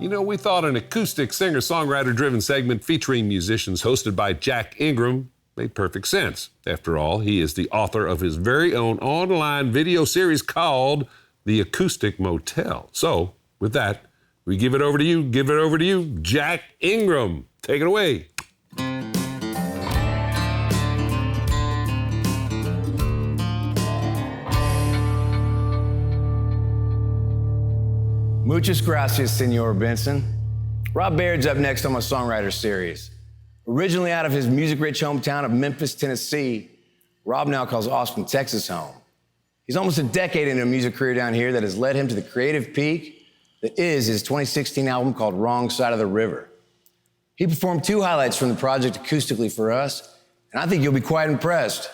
You know, we thought an acoustic singer-songwriter-driven segment featuring musicians hosted by Jack Ingram made perfect sense. After all, he is the author of his very own online video series called The Acoustic Motel. So, with that, we give it over to you, Jack Ingram. Take it away. Muchas gracias, Senor Benson. Rob Baird's up next on my Songwriter series. Originally out of his music-rich hometown of Memphis, Tennessee, Rob now calls Austin, Texas home. He's almost a decade into a music career down here that has led him to the creative peak that is his 2016 album called Wrong Side of the River. He performed 2 highlights from the project acoustically for us, and I think you'll be quite impressed.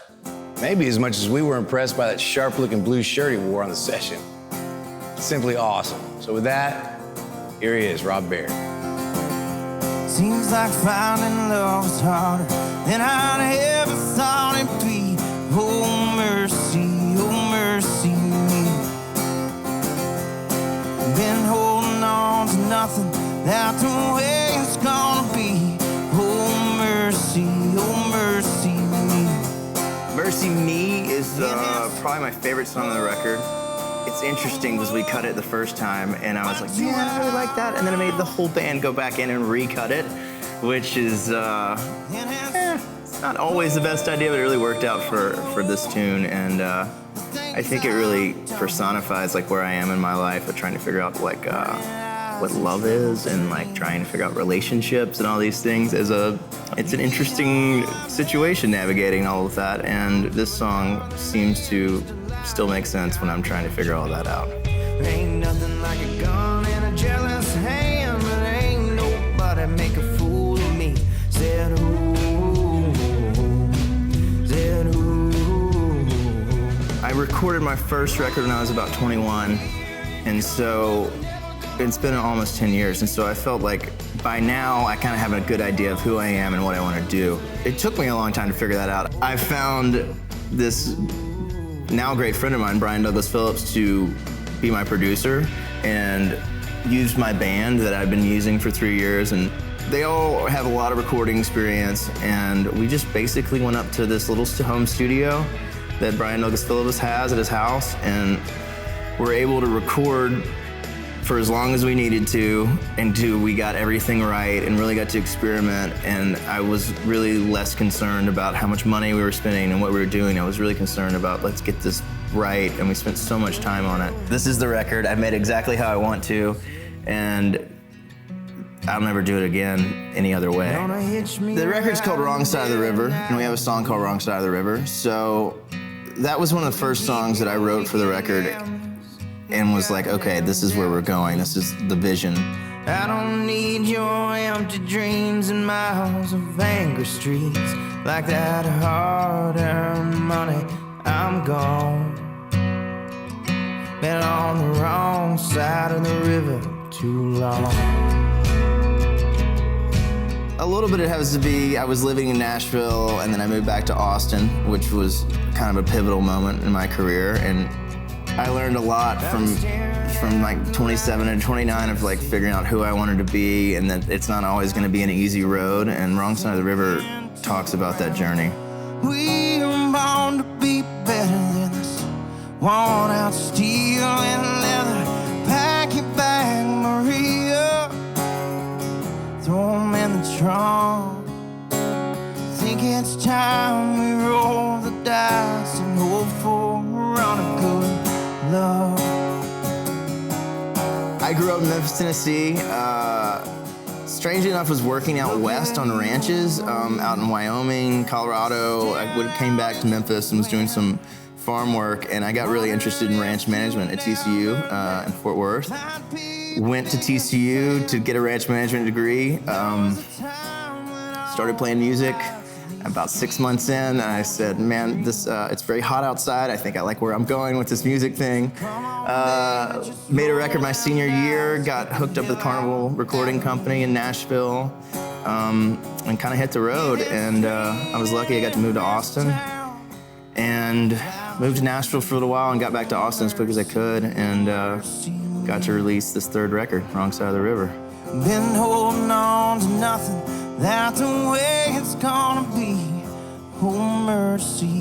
Maybe as much as we were impressed by that sharp-looking blue shirt he wore on the session. Simply awesome. So with that, here he is, Rob Baird. Seems like finding love is harder than I'd ever thought it'd be. Oh mercy me. Been holding on to nothing, that's the way it's gonna be. Oh mercy me. Mercy Me is probably my favorite song on the record. It's interesting because we cut it the first time and I was like, man, I really like that. And then I made the whole band go back in and recut it, which is it's not always the best idea, but it really worked out for this tune. And I think it really personifies like where I am in my life, of trying to figure out like what love is and like trying to figure out relationships and all these things. It's an interesting situation navigating all of that. And this song seems to still makes sense when I'm trying to figure all that out. Ain't nothing like a gun in a jealous hand, but ain't nobody make a fool of me. Said ooh, said ooh. I recorded my first record when I was about 21, and so it's been almost 10 years, and so I felt like by now I kind of have a good idea of who I am and what I want to do. It took me a long time to figure that out. I found this now a great friend of mine, Brian Douglas Phillips, to be my producer and used my band that I've been using for 3 years, and they all have a lot of recording experience, and we just basically went up to this little home studio that Brian Douglas Phillips has at his house, and were able to record for as long as we needed to until we got everything right and really got to experiment. And I was really less concerned about how much money we were spending and what we were doing. I was really concerned about, let's get this right, and we spent so much time on it. This is the record. I made it exactly how I want to, and I'll never do it again any other way. The record's called Wrong Side of the River, and we have a song called Wrong Side of the River. So that was one of the first songs that I wrote for the record, and was like, okay, this is where we're going. This is the vision. I don't need your empty dreams and miles of angry streets. Like that hard-earned money, I'm gone. Been on the wrong side of the river too long. A little bit it has to be, I was living in Nashville, and then I moved back to Austin, which was kind of a pivotal moment in my career. And I learned a lot from like 27 and 29 of like figuring out who I wanted to be, and that it's not always going to be an easy road. And Wrong Side of the River talks about that journey. We were born to be better than this. Worn out steel and leather. Pack your bag, Maria. Throw 'em in the trunk. Think it's time we roll the dice and hope for a run of good love. I grew up in Memphis, Tennessee. Strangely enough, was working out west on ranches, out in Wyoming, Colorado. I came back to Memphis and was doing some farm work, and I got really interested in ranch management at TCU in Fort Worth. Went to TCU to get a ranch management degree. Started playing music. About 6 months in, I said, man, this it's very hot outside. I think I like where I'm going with this music thing. Made a record my senior year, got hooked up with Carnival Recording Company in Nashville, and kind of hit the road. And I was lucky I got to move to Austin, and moved to Nashville for a little while and got back to Austin as quick as I could, and got to release this third record, Wrong Side of the River. Been holding on to nothing, that's the way it's gonna be. Oh, mercy